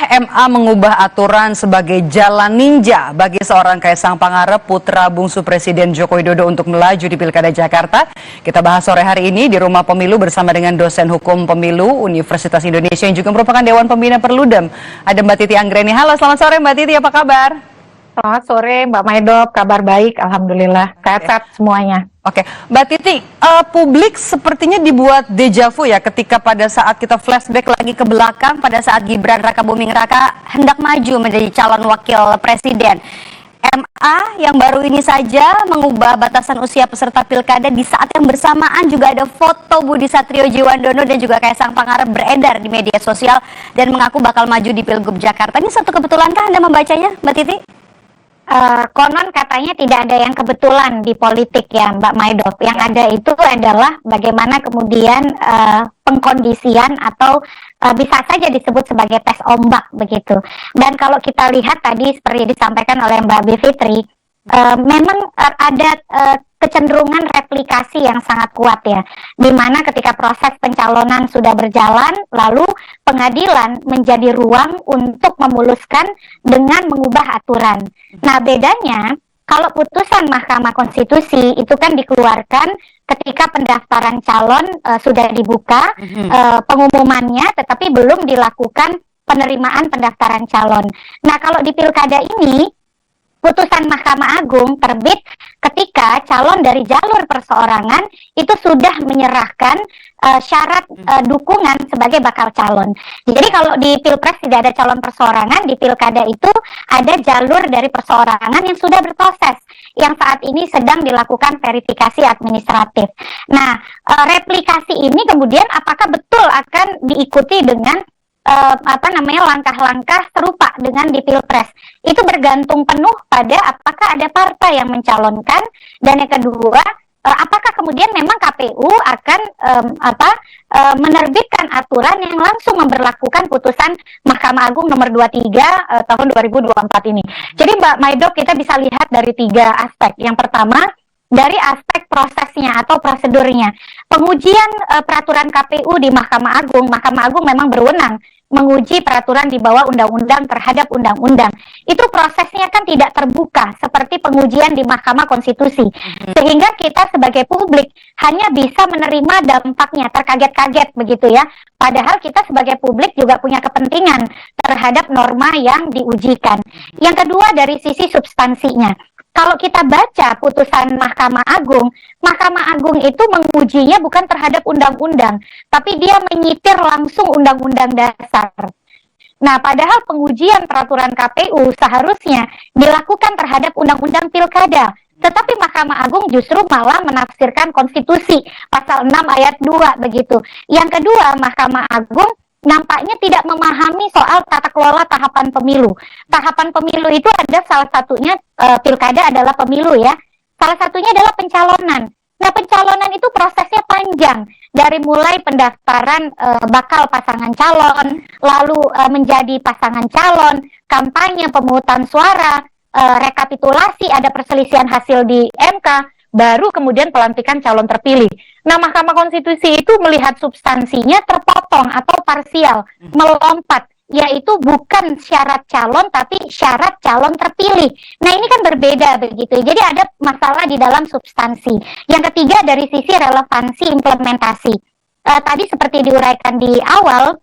MA mengubah aturan sebagai jalan ninja bagi seorang Kaisang Pangarep, putra bungsu Presiden Joko Widodo untuk melaju di Pilkada Jakarta. Kita bahas sore hari ini di Rumah Pemilu bersama dengan dosen hukum pemilu Universitas Indonesia yang juga merupakan Dewan Pembina Perludem. Ada Mbak Titi Anggreni. Halo, selamat sore Mbak Titi, apa kabar? Selamat sore Mbak Maidop, kabar baik, Alhamdulillah, sehat semuanya. Oke, Mbak Titi, publik sepertinya dibuat deja vu ya ketika pada saat kita flashback lagi ke belakang pada saat Gibran Rakabuming Raka hendak maju menjadi calon wakil presiden. MA yang baru ini saja mengubah batasan usia peserta pilkada di saat yang bersamaan juga ada foto Budi Satrio Djiwandono dan juga Kaisang Pangarep beredar di media sosial dan mengaku bakal maju di Pilgub Jakarta. Ini satu kebetulankah Anda membacanya, Mbak Titi? Konon katanya tidak ada yang kebetulan di politik ya Mbak Maidop. Yang ada itu adalah bagaimana kemudian pengkondisian atau bisa saja disebut sebagai tes ombak begitu. Dan kalau kita lihat tadi seperti disampaikan oleh Mbak Bivitri, memang ada kecenderungan replikasi yang sangat kuat ya, di mana ketika proses pencalonan sudah berjalan, lalu pengadilan menjadi ruang untuk memuluskan dengan mengubah aturan. Nah bedanya, kalau putusan Mahkamah Konstitusi itu kan dikeluarkan ketika pendaftaran calon sudah dibuka, pengumumannya, tetapi belum dilakukan penerimaan pendaftaran calon. Nah kalau di pilkada ini, putusan Mahkamah Agung terbit ketika calon dari jalur perseorangan itu sudah menyerahkan syarat dukungan sebagai bakal calon. Jadi kalau di Pilpres tidak ada calon perseorangan, di Pilkada itu ada jalur dari perseorangan yang sudah berproses, yang saat ini sedang dilakukan verifikasi administratif. Nah, replikasi ini kemudian apakah betul akan diikuti dengan langkah-langkah serupa dengan di Pilpres? Itu bergantung penuh pada apakah ada partai yang mencalonkan, dan yang kedua apakah kemudian memang KPU akan menerbitkan aturan yang langsung memberlakukan putusan Mahkamah Agung nomor 23 tahun 2024 ini. Jadi Mbak Maidop, kita bisa lihat dari 3 aspek. Yang pertama, dari aspek prosesnya atau prosedurnya. Pengujian peraturan KPU di Mahkamah Agung memang berwenang menguji peraturan di bawah undang-undang terhadap undang-undang. Itu prosesnya kan tidak terbuka seperti pengujian di Mahkamah Konstitusi. Sehingga kita sebagai publik hanya bisa menerima dampaknya, terkaget-kaget begitu ya. Padahal kita sebagai publik juga punya kepentingan terhadap norma yang diujikan. Yang kedua dari sisi substansinya. Kalau kita baca putusan Mahkamah Agung itu mengujinya bukan terhadap undang-undang, tapi dia menyitir langsung undang-undang dasar. Nah, padahal pengujian peraturan KPU seharusnya dilakukan terhadap undang-undang pilkada. Tetapi Mahkamah Agung justru malah menafsirkan konstitusi pasal 6 ayat 2 begitu. Yang kedua, Mahkamah Agung nampaknya tidak memahami soal tata kelola tahapan pemilu. Tahapan pemilu itu ada salah satunya pilkada adalah pemilu ya. Salah satunya adalah pencalonan. Nah, pencalonan itu prosesnya panjang. Dari mulai pendaftaran bakal pasangan calon, lalu menjadi pasangan calon, kampanye pemungutan suara, rekapitulasi, ada perselisihan hasil di MK, baru kemudian pelantikan calon terpilih. Nah, Mahkamah Konstitusi itu melihat substansinya terpotong atau parsial, melompat, yaitu bukan syarat calon tapi syarat calon terpilih. Nah, ini kan berbeda begitu. Jadi ada masalah di dalam substansi. Yang ketiga dari sisi relevansi implementasi. Tadi seperti diuraikan di awal,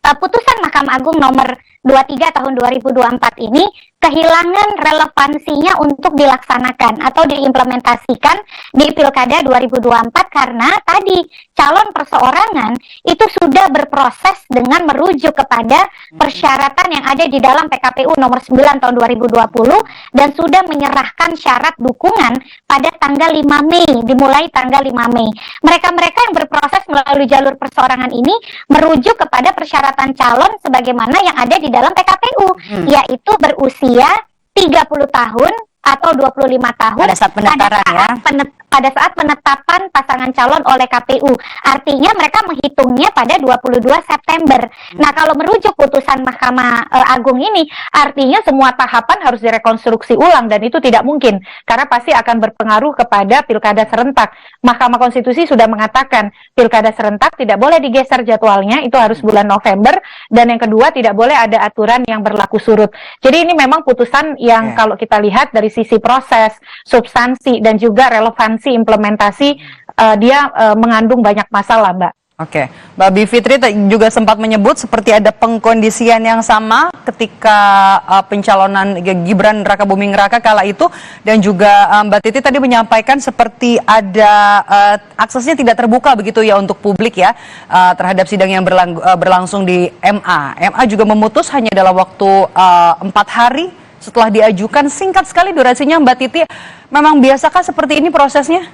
putusan Mahkamah Agung nomor 23 tahun 2024 ini kehilangan relevansinya untuk dilaksanakan atau diimplementasikan di Pilkada 2024 karena tadi calon perseorangan itu sudah berproses dengan merujuk kepada persyaratan yang ada di dalam PKPU nomor 9 tahun 2020 dan sudah menyerahkan syarat dukungan pada tanggal 5 Mei, dimulai tanggal 5 Mei. Mereka-mereka yang berproses melalui jalur perseorangan ini merujuk kepada persyaratan calon sebagaimana yang ada di dalam PKPU, yaitu berusia 30 tahun atau 25 tahun pada saat pendaftaran pada saat penetapan pasangan calon oleh KPU. Artinya mereka menghitungnya pada 22 September. Nah, kalau merujuk putusan Mahkamah Agung ini, artinya semua tahapan harus direkonstruksi ulang, dan itu tidak mungkin karena pasti akan berpengaruh kepada pilkada serentak. Mahkamah Konstitusi sudah mengatakan pilkada serentak tidak boleh digeser jadwalnya, itu harus bulan November, dan yang kedua tidak boleh ada aturan yang berlaku surut. Jadi ini memang putusan yang kalau kita lihat dari sisi proses, substansi, dan juga relevansi implementasi, dia mengandung banyak masalah, Mbak. Oke, Mbak Bivitri juga sempat menyebut seperti ada pengkondisian yang sama ketika pencalonan Gibran Rakabuming Raka kala itu, dan juga Mbak Titi tadi menyampaikan seperti ada aksesnya tidak terbuka begitu ya untuk publik ya terhadap sidang yang berlangsung di MA. MA juga memutus hanya dalam waktu 4 hari setelah diajukan, singkat sekali durasinya. Mbak Titi, memang biasakah seperti ini prosesnya?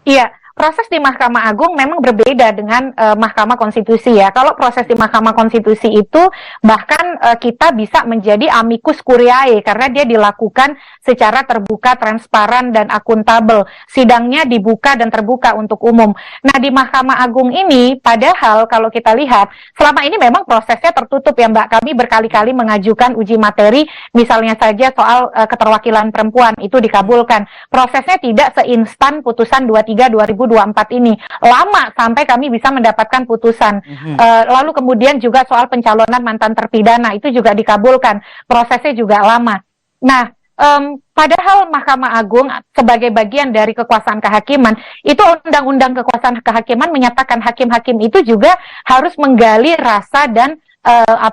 Iya, proses di Mahkamah Agung memang berbeda dengan Mahkamah Konstitusi ya. Kalau proses di Mahkamah Konstitusi itu bahkan kita bisa menjadi amicus curiae karena dia dilakukan secara terbuka, transparan, dan akuntabel. Sidangnya dibuka dan terbuka untuk umum. Nah, di Mahkamah Agung ini padahal kalau kita lihat selama ini memang prosesnya tertutup ya, Mbak. Kami berkali-kali mengajukan uji materi, misalnya saja soal keterwakilan perempuan, itu dikabulkan. Prosesnya tidak seinstan putusan 23/2024 ini, lama sampai kami bisa mendapatkan putusan. Lalu kemudian juga soal pencalonan mantan terpidana itu juga dikabulkan, prosesnya juga lama. Nah, padahal Mahkamah Agung sebagai bagian dari kekuasaan kehakiman, itu Undang-Undang Kekuasaan Kehakiman menyatakan hakim-hakim itu juga harus menggali rasa dan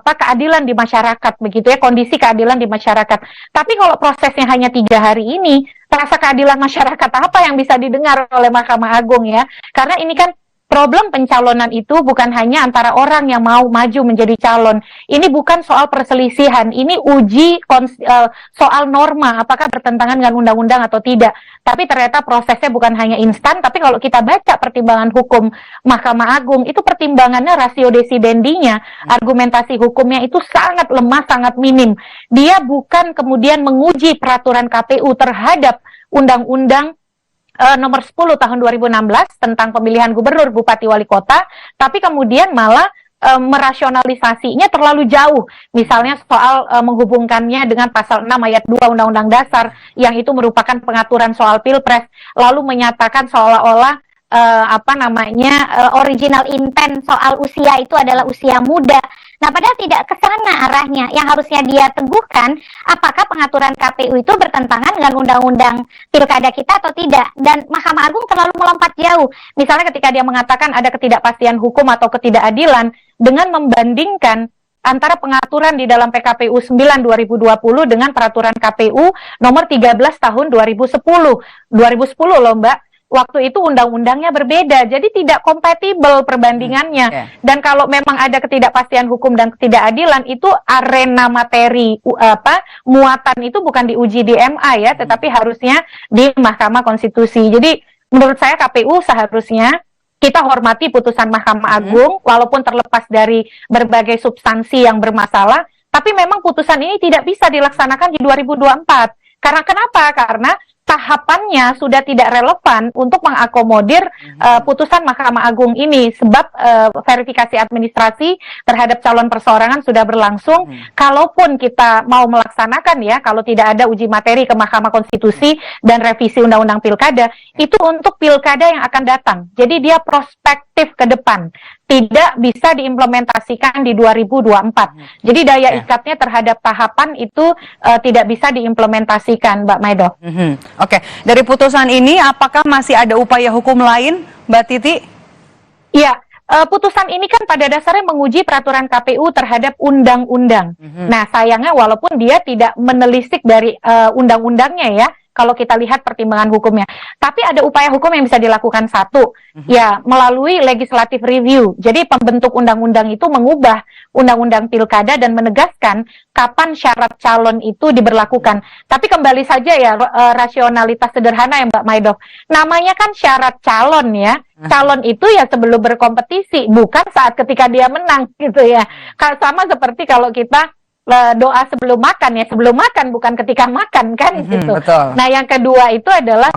keadilan di masyarakat, begitu ya, kondisi keadilan di masyarakat. Tapi kalau prosesnya hanya 3 hari ini, rasa keadilan masyarakat apa yang bisa didengar oleh Mahkamah Agung ya? Karena ini kan problem pencalonan itu bukan hanya antara orang yang mau maju menjadi calon. Ini bukan soal perselisihan, ini uji soal norma, apakah bertentangan dengan undang-undang atau tidak. Tapi ternyata prosesnya bukan hanya instan, tapi kalau kita baca pertimbangan hukum Mahkamah Agung, itu pertimbangannya rasio desidendinya, argumentasi hukumnya itu sangat lemah, sangat minim. Dia bukan kemudian menguji peraturan KPU terhadap undang-undang nomor 10 tahun 2016 tentang pemilihan gubernur, bupati, wali kota, tapi kemudian malah merasionalisasinya terlalu jauh. Misalnya soal menghubungkannya dengan pasal 6 ayat 2 Undang-Undang Dasar yang itu merupakan pengaturan soal pilpres, lalu menyatakan seolah-olah original intent soal usia itu adalah usia muda. Nah, padahal tidak ke sana arahnya. Yang harusnya dia teguhkan, apakah pengaturan KPU itu bertentangan dengan undang-undang pilkada kita atau tidak. Dan Mahkamah Agung terlalu melompat jauh. Misalnya ketika dia mengatakan ada ketidakpastian hukum atau ketidakadilan, dengan membandingkan antara pengaturan di dalam PKPU 9/2020 dengan peraturan KPU nomor 13 tahun 2010. 2010 loh, Mbak. Waktu itu undang-undangnya berbeda, jadi tidak kompatibel perbandingannya. Dan kalau memang ada ketidakpastian hukum dan ketidakadilan, itu arena materi muatan itu bukan diuji di MA ya, tetapi harusnya di Mahkamah Konstitusi. Jadi menurut saya KPU seharusnya kita hormati putusan Mahkamah Agung, walaupun terlepas dari berbagai substansi yang bermasalah, tapi memang putusan ini tidak bisa dilaksanakan di 2024. Karena kenapa? Karena tahapannya sudah tidak relevan untuk mengakomodir putusan Mahkamah Agung ini, sebab verifikasi administrasi terhadap calon perseorangan sudah berlangsung. Kalaupun kita mau melaksanakan ya, kalau tidak ada uji materi ke Mahkamah Konstitusi dan revisi Undang-Undang Pilkada, itu untuk pilkada yang akan datang. Jadi dia prospektif ke depan, tidak bisa diimplementasikan di 2024. Jadi daya ikatnya terhadap tahapan itu tidak bisa diimplementasikan, Mbak Maido. Oke, dari putusan ini apakah masih ada upaya hukum lain, Mbak Titi? Iya, putusan ini kan pada dasarnya menguji peraturan KPU terhadap undang-undang. Nah, sayangnya walaupun dia tidak menelisik dari undang-undangnya ya, kalau kita lihat pertimbangan hukumnya. Tapi ada upaya hukum yang bisa dilakukan satu, ya melalui legislative review. Jadi pembentuk undang-undang itu mengubah undang-undang pilkada dan menegaskan kapan syarat calon itu diberlakukan. Tapi kembali saja ya, rasionalitas sederhana ya Mbak Maido. Namanya kan syarat calon ya. Calon itu ya sebelum berkompetisi, bukan saat ketika dia menang gitu ya. Sama seperti kalau kita doa sebelum makan ya, sebelum makan bukan ketika makan kan gitu. Betul. Nah yang kedua itu adalah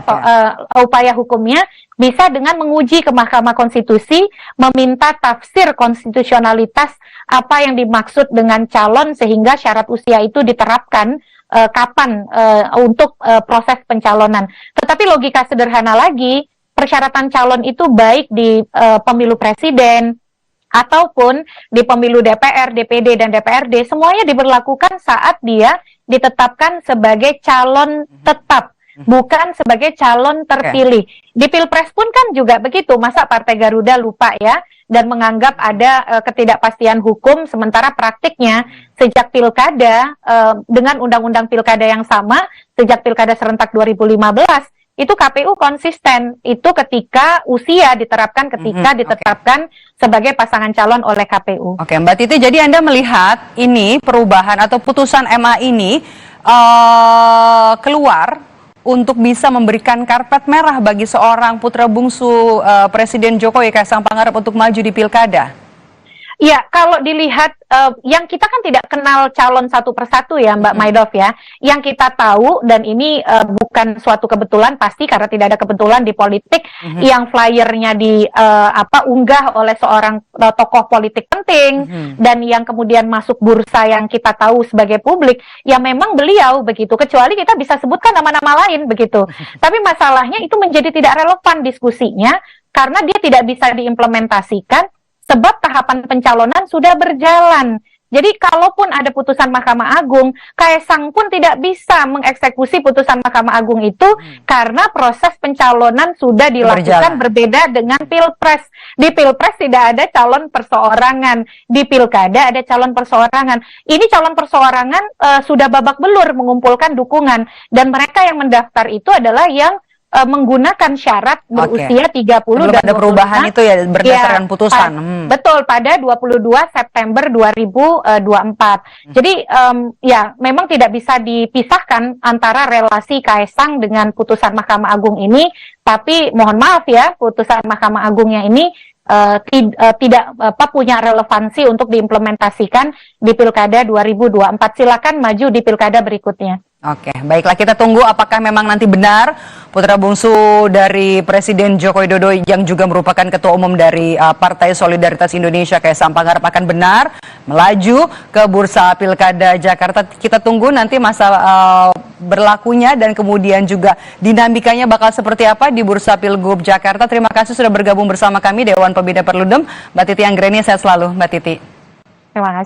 upaya hukumnya bisa dengan menguji ke Mahkamah Konstitusi, meminta tafsir konstitusionalitas apa yang dimaksud dengan calon sehingga syarat usia itu diterapkan kapan untuk proses pencalonan. Tetapi logika sederhana lagi, persyaratan calon itu baik di pemilu presiden ataupun di pemilu DPR, DPD, dan DPRD, semuanya diberlakukan saat dia ditetapkan sebagai calon tetap, bukan sebagai calon terpilih. Di Pilpres pun kan juga begitu, masa Partai Garuda lupa ya, dan menganggap ada ketidakpastian hukum, sementara praktiknya sejak pilkada, dengan undang-undang pilkada yang sama, sejak pilkada serentak 2015, itu KPU konsisten, itu ketika usia diterapkan, ketika ditetapkan sebagai pasangan calon oleh KPU. Oke, Mbak Titi, jadi Anda melihat ini perubahan atau putusan MA ini keluar untuk bisa memberikan karpet merah bagi seorang putra bungsu Presiden Jokowi, Kaisang Pangarep, untuk maju di pilkada? Ya, kalau dilihat yang kita kan tidak kenal calon satu persatu ya Mbak Maidov ya. Yang kita tahu, dan ini bukan suatu kebetulan pasti karena tidak ada kebetulan di politik, yang flyernya unggah oleh seorang tokoh politik penting, dan yang kemudian masuk bursa yang kita tahu sebagai publik, ya memang beliau begitu. Kecuali kita bisa sebutkan nama-nama lain begitu. Tapi masalahnya itu menjadi tidak relevan diskusinya karena dia tidak bisa diimplementasikan sebab tahapan pencalonan sudah berjalan. Jadi kalaupun ada putusan Mahkamah Agung, Kaisang pun tidak bisa mengeksekusi putusan Mahkamah Agung itu karena proses pencalonan sudah dilakukan berbeda dengan Pilpres. Di Pilpres tidak ada calon perseorangan, di Pilkada ada calon perseorangan. Ini calon perseorangan sudah babak belur mengumpulkan dukungan, dan mereka yang mendaftar itu adalah yang menggunakan syarat berusia 30 belum dan ada 25, perubahan itu ya berdasarkan putusan. Betul, pada 22 September 2024. Jadi ya memang tidak bisa dipisahkan antara relasi Kaisang dengan putusan Mahkamah Agung ini, tapi mohon maaf ya, putusan Mahkamah Agungnya ini tidak punya relevansi untuk diimplementasikan di Pilkada 2024. Silakan maju di Pilkada berikutnya. Oke, baiklah, kita tunggu apakah memang nanti benar putra bungsu dari Presiden Joko Widodo yang juga merupakan Ketua Umum dari Partai Solidaritas Indonesia, Kaisang Pangarep, akan benar melaju ke Bursa Pilkada Jakarta. Kita tunggu nanti masa berlakunya dan kemudian juga dinamikanya bakal seperti apa di Bursa Pilgub Jakarta. Terima kasih sudah bergabung bersama kami, Dewan Pembina Perludem, Mbak Titi Anggreni. Sehat selalu, Mbak Titi. Terima kasih.